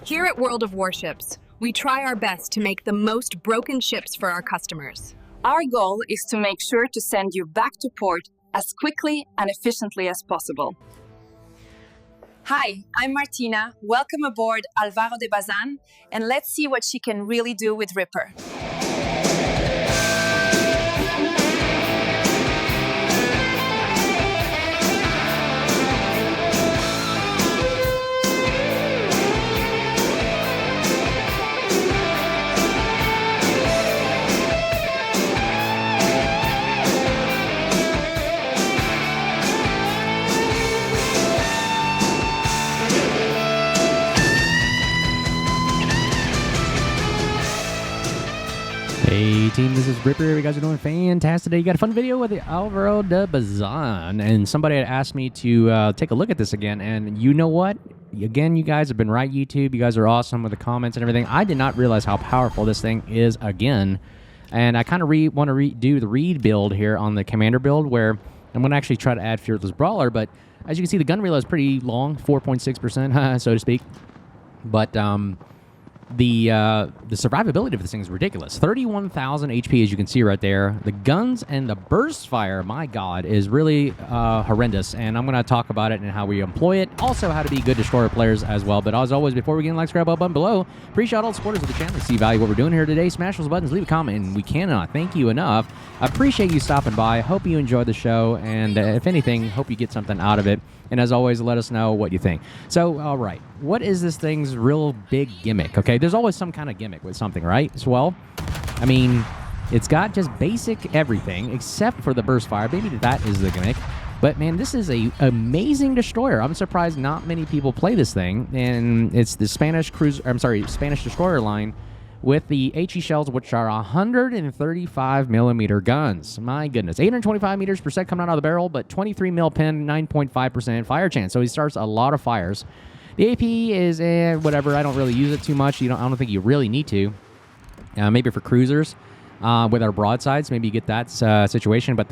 Here at World of Warships, we try our best to make the most broken ships for our customers. Our goal is to make sure to send you back to port as quickly and efficiently as possible. Hi, I'm Martina. Welcome aboard Álvaro de Bazán, and let's see what she can really do with Ripper. Hey team, this is Ripper. You guys are doing fantastic today. You got a fun video with the Álvaro de Bazán, and somebody had asked me to take a look at this again, and you know what? Again, you guys have been right, YouTube. You guys are awesome with the comments and everything. I did not realize how powerful this thing is again, and I kind of want to redo the rebuild here on the Commander build, where I'm going to actually try to add Fearless Brawler, but as you can see, the gun reload is pretty long, 4.6%, so to speak, but the survivability of this thing is ridiculous. 31,000 HP, as you can see right there. The guns and the burst fire, my God, is really horrendous, and I'm going to talk about it and how we employ it. Also, how to be good destroyer players as well. But as always, before we get in, like, subscribe button below. Appreciate all the supporters of the channel. See value what we're doing here today. Smash those buttons, leave a comment, and we cannot thank you enough. I appreciate you stopping by. Hope you enjoyed the show, and if anything, hope you get something out of it. And as always, let us know what you think. So, all right, what is this thing's real big gimmick? Okay, there's always some kind of gimmick with something, right? So, well, I mean, it's got just basic everything except for the burst fire. Maybe that is the gimmick. But, man, this is an amazing destroyer. I'm surprised not many people play this thing. And it's the Spanish destroyer line with the HE shells, which are 135 millimeter guns. My goodness. 825 meters per second coming out of the barrel, but 23 mil pin, 9.5% fire chance. So he starts a lot of fires. The AP is whatever. I don't really use it too much. I don't think you really need to. Maybe for cruisers with our broadsides, maybe you get that situation. But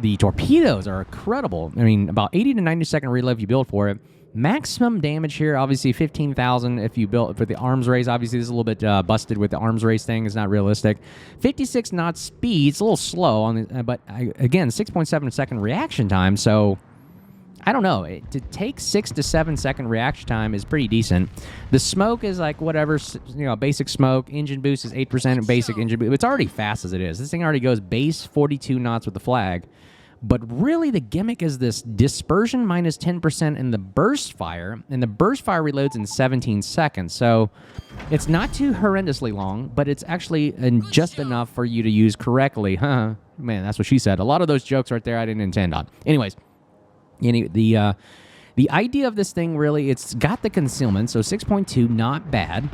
the torpedoes are incredible. I mean, about 80 to 90 second reload if you build for it. Maximum damage here, obviously 15,000 if you built for the arms race. Obviously, this is a little bit busted with the arms race thing. It's not realistic. 56 knots speed. It's a little slow, on the, but again, 6.7 second reaction time. So, I don't know. To take 6 to 7 second reaction time is pretty decent. The smoke is like whatever, basic smoke. Engine boost is 8% basic engine boost. It's already fast as it is. This thing already goes base 42 knots with the flag. But really, the gimmick is this dispersion minus 10% in the burst fire, and the burst fire reloads in 17 seconds. So it's not too horrendously long, but it's actually just enough for you to use correctly. Huh? Man, that's what she said. A lot of those jokes right there I didn't intend on. Anyways, the idea of this thing, really, it's got the concealment, so 6.2, not bad.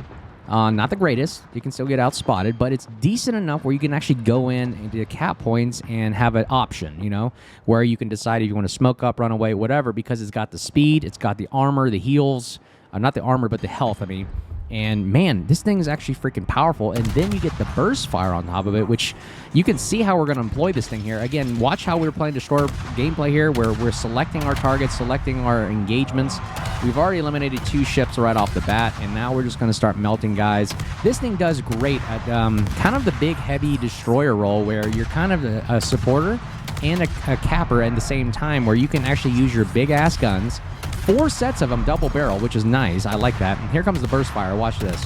Not the greatest. You can still get outspotted, but it's decent enough where you can actually go in into cap points and have an option, where you can decide if you want to smoke up, run away, whatever, because it's got the speed, it's got the armor, the heals, not the armor, but the health, I mean. And, man, this thing is actually freaking powerful. And then you get the burst fire on top of it, which you can see how we're going to employ this thing here. Again, watch how we're playing Destroyer gameplay here, where we're selecting our targets, selecting our engagements. We've already eliminated 2 ships right off the bat, and now we're just going to start melting guys. This thing does great at kind of the big, heavy destroyer role, where you're kind of a supporter and a capper at the same time, where you can actually use your big-ass guns. 4 sets of them double barrel, which is nice. I like that. And here comes the burst fire. Watch this.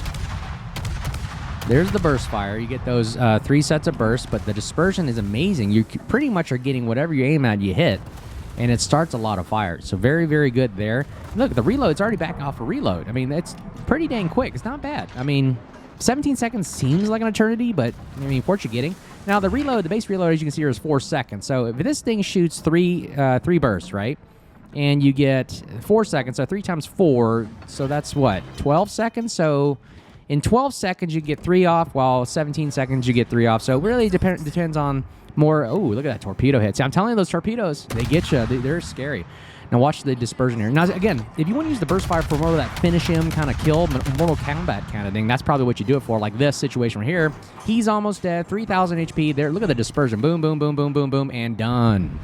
There's the burst fire. You get those 3 sets of bursts, but the dispersion is amazing. You pretty much are getting whatever you aim at, you hit, and it starts a lot of fire. So very, very good there. Look, the reload's already back off a reload. I mean, it's pretty dang quick. It's not bad. I mean, 17 seconds seems like an eternity, but, I mean, what you're getting. Now, the reload, the base reload, as you can see here, is 4 seconds. So if this thing shoots 3 bursts, right? And you get 4 seconds, so 3 times 4, so that's what, 12 seconds? So in 12 seconds, you get 3 off, while 17 seconds, you get 3 off. So it really depends on more. Oh, look at that torpedo hit. See, I'm telling you, those torpedoes, they get you. They're scary. Now watch the dispersion here. Now, again, if you want to use the burst fire for more of that finish him kind of kill, Mortal Kombat kind of thing, that's probably what you do it for. Like this situation right here, he's almost dead, 3,000 HP. There, look at the dispersion. Boom, boom, boom, boom, boom, boom, and done.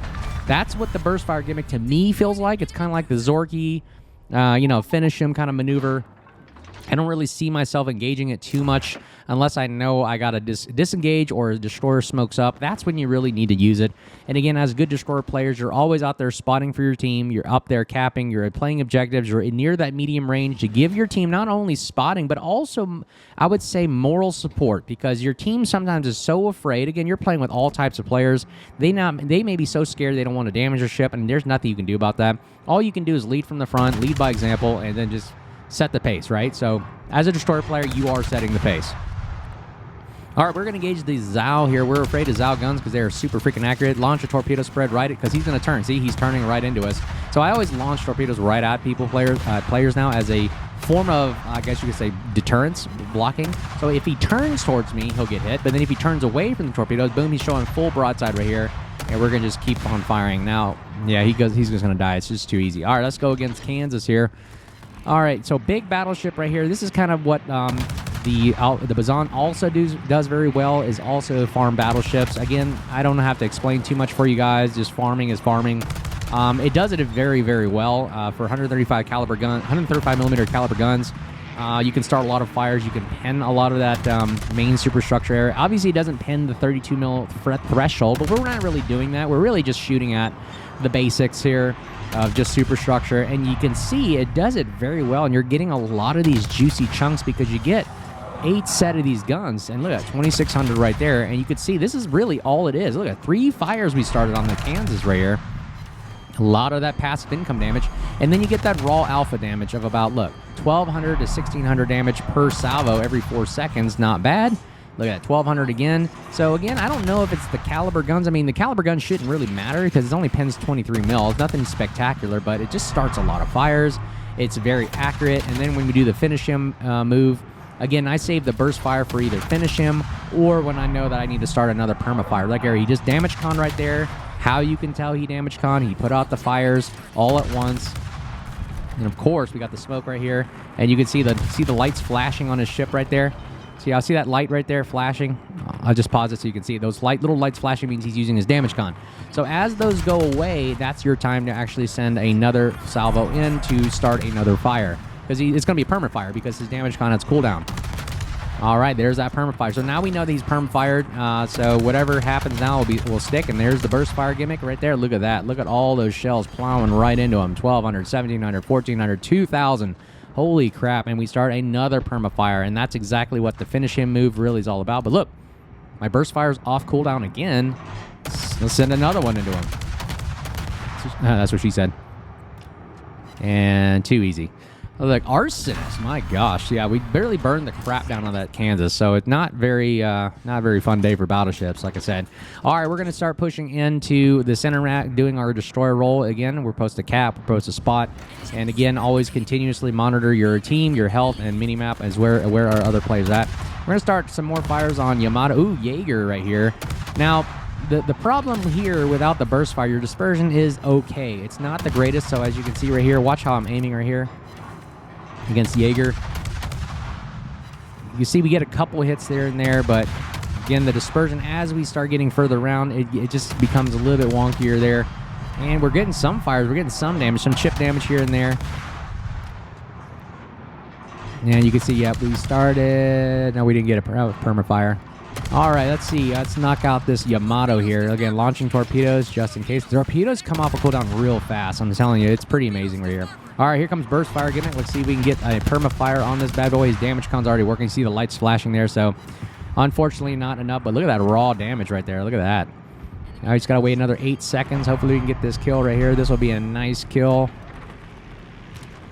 That's what the burst fire gimmick to me feels like. It's kind of like the Zorky, finish him kind of maneuver. I don't really see myself engaging it too much unless I know I got to disengage or a destroyer smokes up. That's when you really need to use it. And again, as good destroyer players, you're always out there spotting for your team. You're up there capping. You're playing objectives. You're near that medium range to give your team not only spotting, but also, I would say, moral support, because your team sometimes is so afraid. Again, you're playing with all types of players. They may be so scared they don't want to damage your ship, and there's nothing you can do about that. All you can do is lead from the front, lead by example, and then just set the pace, right? So as a destroyer player, you are setting the pace. All right, we're going to engage the Zao here. We're afraid of Zao guns because they are super freaking accurate. Launch a torpedo spread right, because he's going to turn. See, he's turning right into us. So I always launch torpedoes right at players now as a form of, I guess you could say, deterrence, blocking. So if he turns towards me, he'll get hit. But then if he turns away from the torpedoes, boom, he's showing full broadside right here. And we're going to just keep on firing. Now, yeah, he's just going to die. It's just too easy. All right, let's go against Kansas here. All right, so big battleship right here. This is kind of what the Bazán also does very well, is also farm battleships. Again, I don't have to explain too much for you guys. Just farming is farming. It does it very, very well for 135 millimeter caliber guns. You can start a lot of fires. You can pen a lot of that main superstructure area. Obviously, it doesn't pen the 32 mil threshold, but we're not really doing that. We're really just shooting at the basics here of just superstructure, and you can see it does it very well, and you're getting a lot of these juicy chunks because you get 8 set of these guns, and look at 2,600 right there, and you can see this is really all it is. Look at 3 fires we started on the Kansas right here. A lot of that passive income damage, and then you get that raw alpha damage of about, look, 1,200 to 1,600 damage per salvo every 4 seconds. Not bad. Look at that, 1,200 again. So again, I don't know if it's the caliber guns. I mean, the caliber guns shouldn't really matter because it only pens 23 mils. Nothing spectacular, but it just starts a lot of fires. It's very accurate. And then when we do the finish him move, again, I save the burst fire for either finish him or when I know that I need to start another perma-fire. Like he just damage con right there. How you can tell he damage con, he put out the fires all at once. And of course, we got the smoke right here. And you can see the lights flashing on his ship right there. See, I see that light right there flashing. I'll just pause it so you can see it. Those little lights flashing means he's using his damage con. So as those go away, that's your time to actually send another salvo in to start another fire. Because it's going to be a perma fire because his damage con has cooldown. All right, there's that perma fire. So now we know that he's perma fired. So whatever happens now will stick. And there's the burst fire gimmick right there. Look at that. Look at all those shells plowing right into him. 1,200, 1,700, 1,400, 2,000. Holy crap, and we start another perma-fire, and that's exactly what the finish him move really is all about. But look, my burst fire's off cooldown again. Let's send another one into him. That's what she said. And too easy. Like arsonist, my gosh. Yeah, we barely burned the crap down on that Kansas, so it's not very fun day for battleships, like I said. All right, we're going to start pushing into the center rack, doing our destroyer roll. Again, we're supposed to cap, we're supposed to spot. And again, always continuously monitor your team, your health, and minimap as where our other players at. We're going to start some more fires on Yamato. Ooh, Jaeger right here. Now, the problem here without the burst fire, your dispersion is okay. It's not the greatest, so as you can see right here, watch how I'm aiming right here against Jaeger. You see we get a couple hits there and there, but again, the dispersion, as we start getting further around, it just becomes a little bit wonkier there. And we're getting some fires, we're getting some damage, some chip damage here and there. And you can see, yep, we started. No, we didn't get a perma fire. All right, let's see. Let's knock out this Yamato here. Again, launching torpedoes just in case. The torpedoes come off a cooldown real fast. I'm telling you, it's pretty amazing right here. All right, here comes burst fire gimmick. Let's see if we can get a perma fire on this bad boy. His damage con's already working. You see the lights flashing there, so unfortunately not enough. But look at that raw damage right there. Look at that. Now he's got to wait another 8 seconds. Hopefully we can get this kill right here. This will be a nice kill.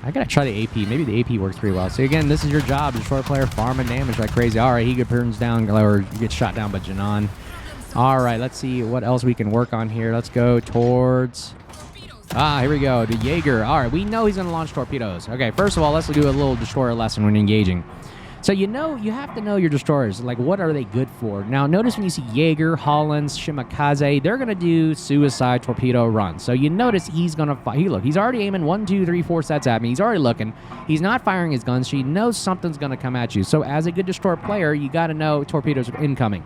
I gotta try the AP. Maybe the AP works pretty well. So again, this is your job. Destroy player, farm and damage like crazy. All right, he burns down or gets shot down by Janan. All right, let's see what else we can work on here. Let's go towards... here we go. The Jaeger. All right, we know he's going to launch torpedoes. Okay, first of all, let's do a little destroyer lesson when engaging. So you have to know your destroyers. Like, what are they good for? Now, notice when you see Jaeger, Hollands, Shimakaze, they're going to do suicide torpedo runs. So you notice he's going to fire. Look, he's already aiming 1, 2, 3, 4 sets at me. He's already looking. He's not firing his guns. She knows something's going to come at you. So as a good destroyer player, you got to know torpedoes are incoming.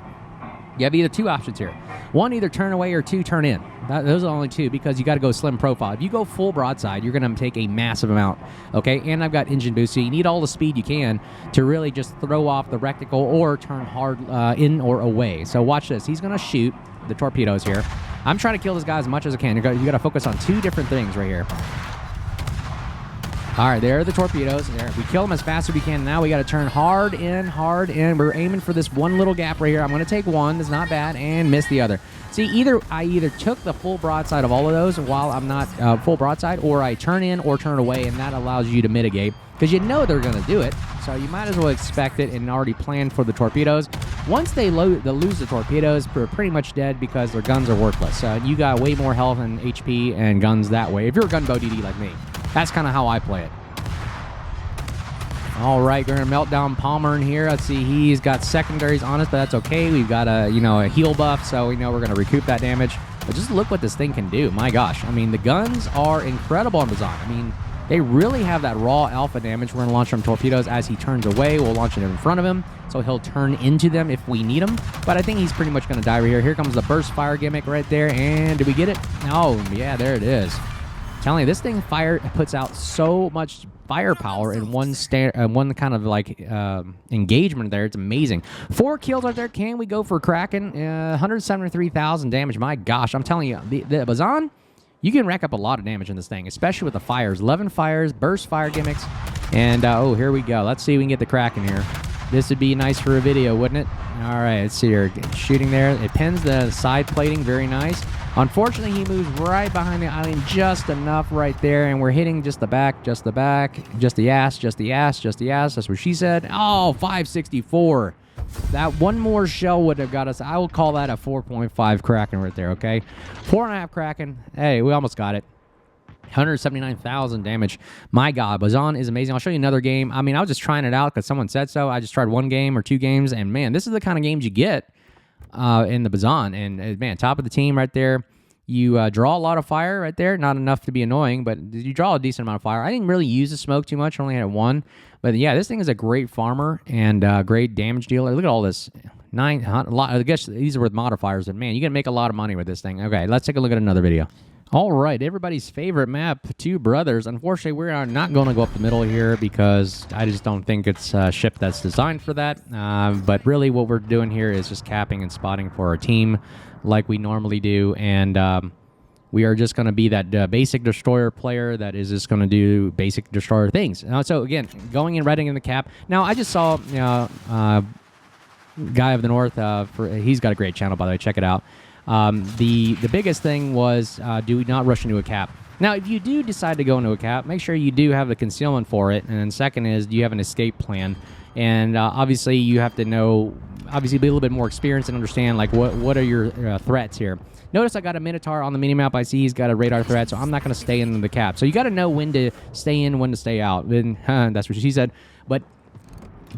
You have either 2 options here. One, either turn away, or two, turn in. Those are the only two, because you got to go slim profile. If you go full broadside, you're going to take a massive amount, okay? And I've got engine boost, so you need all the speed you can to really just throw off the reticle or turn hard in or away. So watch this. He's going to shoot the torpedoes here. I'm trying to kill this guy as much as I can. You got to focus on two different things right here. All right, there are the torpedoes. There, we kill them as fast as we can. Now we got to turn hard in, hard in. We're aiming for this one little gap right here. I'm going to take one. That's not bad, and miss the other. See, I either took the full broadside of all of those while I'm not full broadside, or I turn in or turn away, and that allows you to mitigate, because you know they're going to do it. So you might as well expect it and already plan for the torpedoes. Once they lose the torpedoes, they're pretty much dead because their guns are worthless. You got way more health and HP and guns that way. If you're a gunboat DD like me, that's kind of how I play it. All right, we're going to melt down Palmer in here. Let's see, he's got secondaries on us, but that's okay. We've got a heal buff, so we know we're going to recoup that damage. But just look what this thing can do. My gosh. I mean, the guns are incredible on Bazán. I mean, they really have that raw alpha damage. We're going to launch from torpedoes as he turns away. We'll launch it in front of him, so he'll turn into them if we need him. But I think he's pretty much going to die right here. Here comes the burst fire gimmick right there. And did we get it? Oh, yeah, there it is. Telling you, this thing puts out so much firepower in one kind of like engagement there. It's amazing. 4 kills right there. Can we go for Kraken? 173,000 damage. My gosh, I'm telling you, the Bazán, you can rack up a lot of damage in this thing, especially with the fires. 11 fires, burst fire gimmicks, and oh, here we go. Let's see if we can get the Kraken here. This would be nice for a video, wouldn't it? All right, let's see here. Shooting there. It pins the side plating. Very nice. Unfortunately, he moves right behind the island just enough right there, and we're hitting just the back, just the back, just the ass, just the ass, just the ass. That's what she said. Oh, 564. That one more shell would have got us. I will call that a 4.5 Kraken right there, okay? 4.5 Kraken. Hey, we almost got it. 179,000 damage. My God, Bazán is amazing. I'll show you another game. I mean, I was just trying it out because someone said so. I just tried one game or 2 games, and man, this is the kind of games you get in the Bazán. And man, top of the team right there. You draw a lot of fire right there. Not enough to be annoying, but you draw a decent amount of fire. I didn't really use the smoke too much. I only had 1. But yeah, this thing is a great farmer and great damage dealer. Look at all this. 900, I guess these are with modifiers, and man, you can make a lot of money with this thing. Okay, let's take a look at another video. All right, everybody's favorite map, Two Brothers. Unfortunately, we're not going to go up the middle here because I just don't think it's a ship that's designed for that. But really what we're doing here is just capping and spotting for our team like we normally do. And we are just going to be that basic destroyer player that is just going to do basic destroyer things. So again, going and riding in the cap. Now, I just saw Guy of the North. He's got a great channel, by the way. Check it out. The biggest thing was do not rush into a cap. Now, if you do decide to go into a cap, make sure you do have the concealment for it. And then second is, do you have an escape plan? And obviously, you have to know, obviously, be a little bit more experienced and understand, like, what are your threats here. Notice I got a Minotaur on the minimap. I see he's got a radar threat, so I'm not going to stay in the cap. So you got to know when to stay in, when to stay out. And, that's what she said. But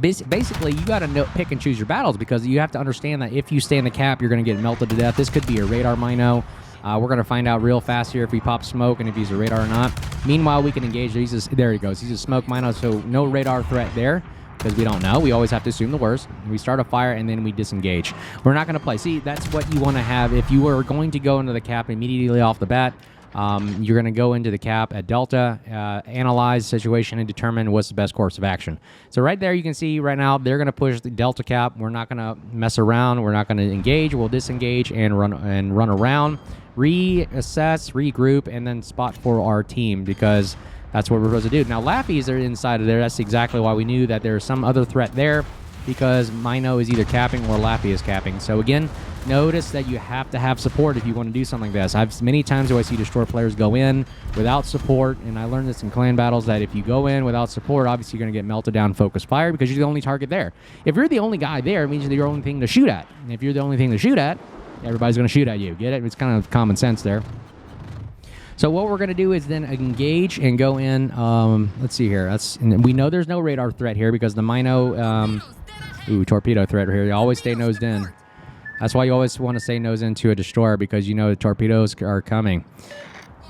basically, you got to pick and choose your battles, because you have to understand that if you stay in the cap, you're going to get melted to death. This could be a radar mino. We're going to find out real fast here if we pop smoke and if he's a radar or not. Meanwhile, we can engage. There he goes. He's a smoke mino, so no radar threat there, because we don't know. We always have to assume the worst. We start a fire, and then we disengage. We're not going to play. See, that's what you want to have. If you are going to go into the cap immediately off the bat, you're going to go into the cap at Delta, analyze the situation, and determine what's the best course of action. So right there, you can see right now, they're going to push the Delta cap. We're not going to mess around. We're not going to engage. We'll disengage and run around, reassess, regroup, and then spot for our team, because that's what we're supposed to do. Now, Laffy's are inside of there. That's exactly why we knew that there's some other threat there, because Mino is either capping or Laffy is capping. So again, notice that you have to have support if you want to do something like this. Many times I see destroyer players go in without support, and I learned this in clan battles, that if you go in without support, obviously you're going to get melted down, focus fire, because you're the only target there. If you're the only guy there, it means you're the only thing to shoot at. And if you're the only thing to shoot at, everybody's going to shoot at you. Get it? It's kind of common sense there. So what we're going to do is then engage and go in. Let's see here. And we know there's no radar threat here, because the Mino... torpedo threat here. You always stay nosed in. That's why you always want to stay nose into a destroyer, because you know the torpedoes are coming.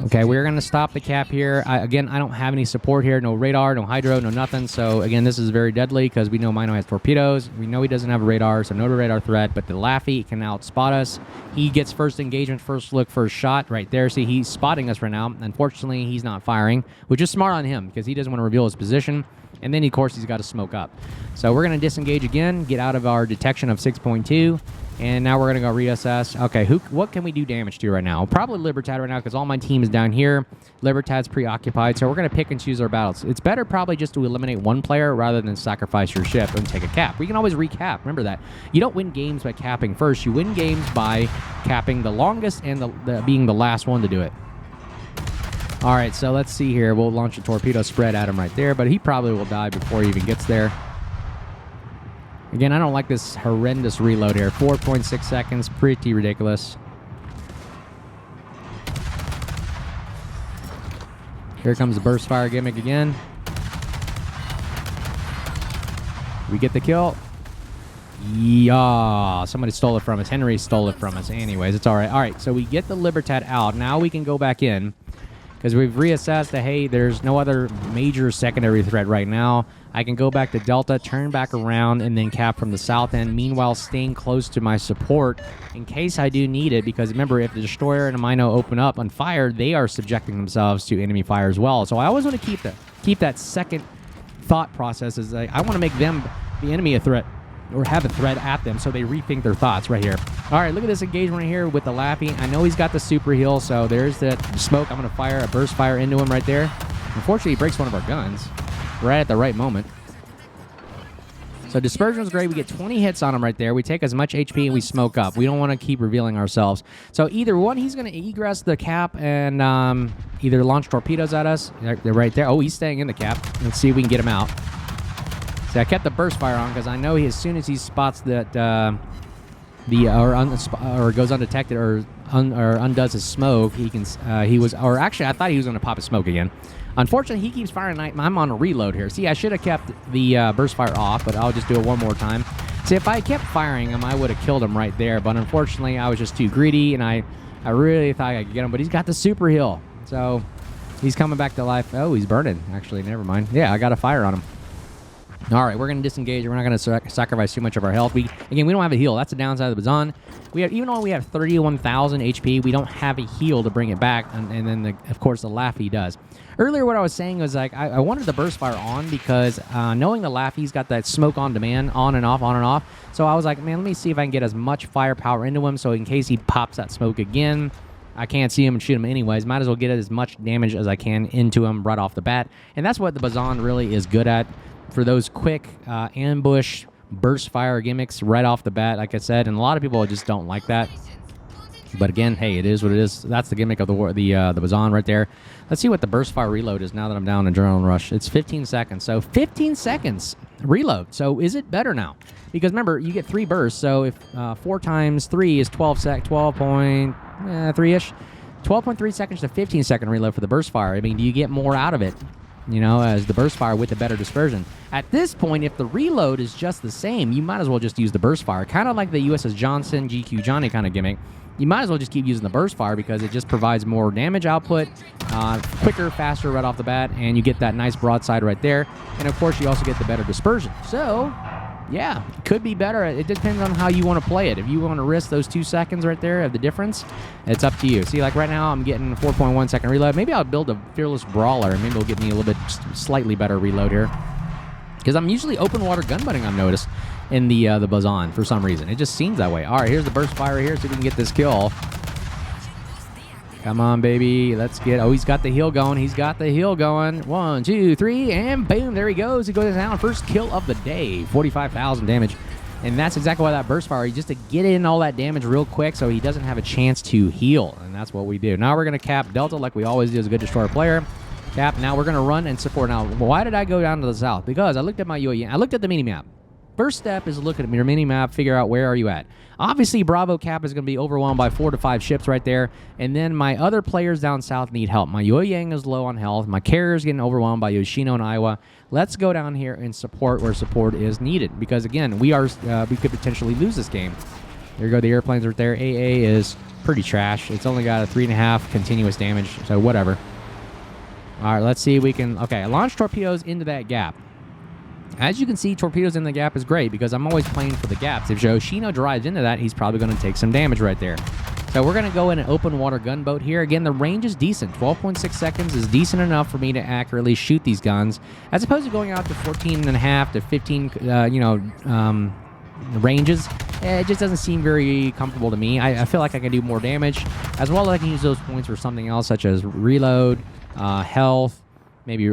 Okay, we're going to stop the cap here. Again, I don't have any support here. No radar, no hydro, no nothing. So, again, this is very deadly because we know Mino has torpedoes. We know he doesn't have a radar, so no radar threat. But the Laffy can outspot us. He gets first engagement, first look, first shot right there. See, he's spotting us right now. Unfortunately, he's not firing, which is smart on him because he doesn't want to reveal his position. And then, of course, he's got to smoke up. So we're going to disengage again, get out of our detection of 6.2. And now we're going to go reassess. Okay, what can we do damage to right now? Probably Libertad right now because all my team is down here. Libertad's preoccupied, so we're going to pick and choose our battles. It's better probably just to eliminate one player rather than sacrifice your ship and take a cap. We can always recap. Remember that. You don't win games by capping first. You win games by capping the longest and being the last one to do it. All right, so let's see here. We'll launch a torpedo spread at him right there, but he probably will die before he even gets there. Again, I don't like this horrendous reload here. 4.6 seconds, pretty ridiculous. Here comes the burst fire gimmick again. We get the kill. Yeah, somebody stole it from us. Henry stole it from us. Anyways, it's all right. All right, so we get the Libertad out. Now we can go back in because we've reassessed that, hey, there's no other major secondary threat right now. I can go back to Delta, turn back around, and then cap from the south end, meanwhile staying close to my support in case I do need it, because remember, if the destroyer and a Mino open up on fire, they are subjecting themselves to enemy fire as well. So I always want to keep that second thought process as I want to make them, the enemy, a threat, or have a threat at them so they rethink their thoughts right here. All right, look at this engagement right here with the Laffy. I know he's got the super heal, so there's the smoke. I'm going to fire a burst fire into him right there. Unfortunately, he breaks one of our guns right at the right moment. So dispersion is great. We get 20 hits on him right there. We take as much HP and we smoke up. We don't want to keep revealing ourselves. So either one, he's going to egress the cap and either launch torpedoes at us. They're right there. Oh, he's staying in the cap. Let's see if we can get him out. See, I kept the burst fire on because I know as soon as he spots that or goes undetected or undoes his smoke, he can. Actually, I thought he was going to pop his smoke again. Unfortunately, he keeps firing. I'm on a reload here. See, I should have kept the burst fire off, but I'll just do it one more time. See, if I kept firing him, I would have killed him right there. But unfortunately, I was just too greedy, and I really thought I could get him. But he's got the super heal, so he's coming back to life. Oh, he's burning. Actually, never mind. Yeah, I got a fire on him. All right, we're going to disengage. We're not going to sacrifice too much of our health. We don't have a heal. That's the downside of the Bazán. Even though we have 31,000 HP, we don't have a heal to bring it back. And then, of course, the Laffy does. Earlier, what I was saying was like I wanted the burst fire on because knowing the Laffy's got that smoke on demand, on and off. So I was like, man, let me see if I can get as much firepower into him so in case he pops that smoke again, I can't see him and shoot him anyways. Might as well get as much damage as I can into him right off the bat. And that's what the Bazán really is good at. For those quick ambush burst fire gimmicks right off the bat, like I said, and a lot of people just don't like that. But again, hey, it is what it is. That's the gimmick of the Bazán right there. Let's see what the burst fire reload is now that I'm down in Adrenaline Rush. It's 15 seconds. So 15 seconds reload. So is it better now? Because remember, you get 3 bursts. So if 4 times 3 is 12.3-ish. 12.3 seconds to 15 second reload for the burst fire. I mean, do you get more out of it? You know, as the burst fire with the better dispersion. At this point, if the reload is just the same, you might as well just use the burst fire. Kind of like the USS Johnson, GQ Johnny kind of gimmick. You might as well just keep using the burst fire because it just provides more damage output, quicker, faster right off the bat, and you get that nice broadside right there. And of course, you also get the better dispersion. So, yeah, it could be better. It depends on how you want to play it. If you want to risk those 2 seconds right there of the difference, it's up to you. See, like right now, I'm getting 4.1 second reload. Maybe I'll build a Fearless Brawler, and maybe it'll give me a little bit slightly better reload here. Because I'm usually open water gunbutting, I've noticed, in the Bazán for some reason. It just seems that way. All right, here's the burst fire here, so we can get this kill. Come on, baby. Let's get... Oh, he's got the heal going. He's got the heal going. 1, 2, 3, and boom. There he goes. He goes down. First kill of the day. 45,000 damage. And that's exactly why that burst fire, just to get in all that damage real quick so he doesn't have a chance to heal. And that's what we do. Now we're going to cap Delta like we always do as a good destroyer player. Cap. Now we're going to run and support. Now, why did I go down to the south? Because I looked at my UAE. I looked at the mini-map. First step is look at your mini-map, figure out where are you at. Obviously, Bravo Cap is going to be overwhelmed by 4 to 5 ships right there. And then my other players down south need help. My Yueyang is low on health. My carrier is getting overwhelmed by Yoshino and Iowa. Let's go down here and support where support is needed. Because, again, we could potentially lose this game. There go the airplanes right there. AA is pretty trash. It's only got a 3.5 continuous damage, so whatever. All right, let's see if we can... Okay, launch torpedoes into that gap. As you can see, torpedoes in the gap is great because I'm always playing for the gaps. If Yoshino drives into that, he's probably going to take some damage right there. So we're going to go in an open water gunboat here. Again, the range is decent. 12.6 seconds is decent enough for me to accurately shoot these guns, as opposed to going out to 14.5 to 15, ranges. It just doesn't seem very comfortable to me. I feel like I can do more damage, as well as I can use those points for something else, such as reload, health, maybe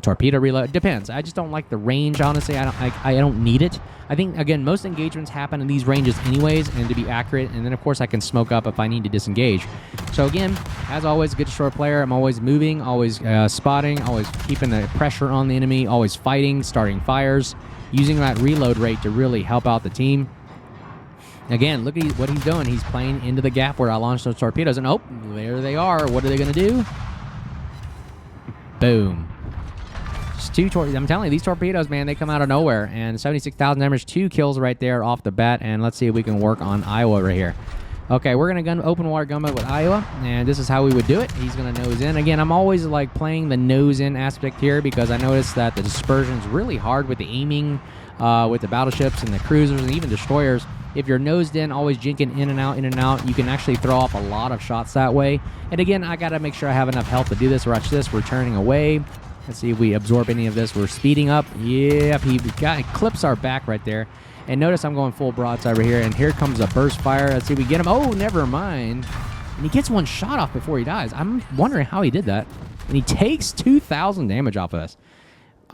torpedo reload. Depends. I just don't like the range, honestly. I don't need it. I think, again, most engagements happen in these ranges anyways, and to be accurate, and then of course I can smoke up if I need to disengage. So again, as always, a good short player. I'm always moving, always spotting, always keeping the pressure on the enemy, always fighting, starting fires, using that reload rate to really help out the team. Again, look at what he's doing. He's playing into the gap where I launched those torpedoes, and oh, there they are. What are they going to do? Boom. Just two torpedoes. I'm telling you, these torpedoes, man, they come out of nowhere. And 76,000 damage, 2 kills right there off the bat. And let's see if we can work on Iowa right here. Okay, we're going to open water gunboat with Iowa, and this is how we would do it. He's going to nose in. Again, I'm always like playing the nose in aspect here because I noticed that the dispersion is really hard with the aiming with the battleships and the cruisers and even destroyers. If you're nosed in, always jinking in and out, you can actually throw off a lot of shots that way. And again, I got to make sure I have enough health to do this. Watch this. We're turning away. Let's see if we absorb any of this. We're speeding up. Yep, he clips our back right there. And notice I'm going full broadside over here, and here comes a burst fire. Let's see if we get him. Oh, never mind. And he gets one shot off before he dies. I'm wondering how he did that. And he takes 2,000 damage off of us.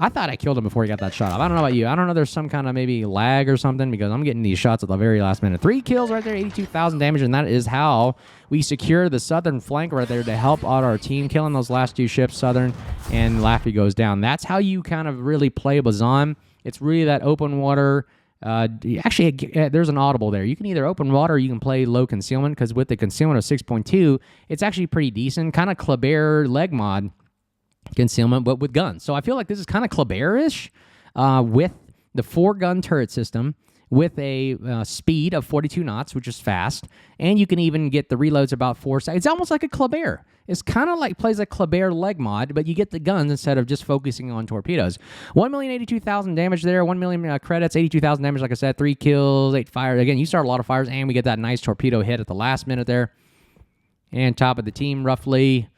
I thought I killed him before he got that shot off. I don't know about you. I don't know if there's some kind of maybe lag or something because I'm getting these shots at the very last minute. 3 kills right there, 82,000 damage, and that is how we secure the southern flank right there to help out our team, killing those last 2 ships, southern, and Laffy goes down. That's how you kind of really play Bazán. It's really that open water. Actually, there's an audible there. You can either open water or you can play low concealment because with the concealment of 6.2, it's actually pretty decent. Kind of Kleber leg mod concealment, but with guns. So I feel like this is kind of Kleber-ish with the 4-gun turret system with a speed of 42 knots, which is fast, and you can even get the reloads about 4 seconds. It's almost like a Kleber. It's kind of like plays a Kleber leg mod, but you get the guns instead of just focusing on torpedoes. 1,082,000 damage there, 1 million credits, 82,000 damage, like I said, 3 kills, 8 fires. Again, you start a lot of fires, and we get that nice torpedo hit at the last minute there. And top of the team, roughly.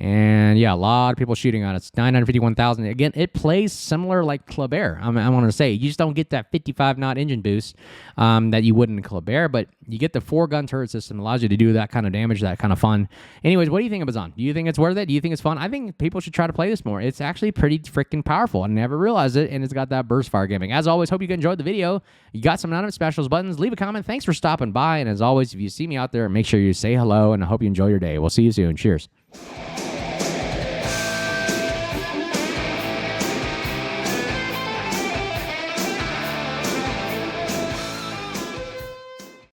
And yeah, a lot of people shooting on it. It's 951,000. Again, it plays similar like Kleber. I want to say you just don't get that 55-knot engine boost that you would in Kleber, but you get the 4-gun turret system. Allows you to do that kind of damage, that kind of fun. Anyways, what do you think of Bazán? Do you think it's worth it? Do you think it's fun? I think people should try to play this more. It's actually pretty freaking powerful. I never realized it, and it's got that burst fire gimmick. As always, hope you enjoyed the video. You got some non specials buttons. Leave a comment. Thanks for stopping by, and as always, if you see me out there, make sure you say hello, and I hope you enjoy your day. We'll see you soon. Cheers.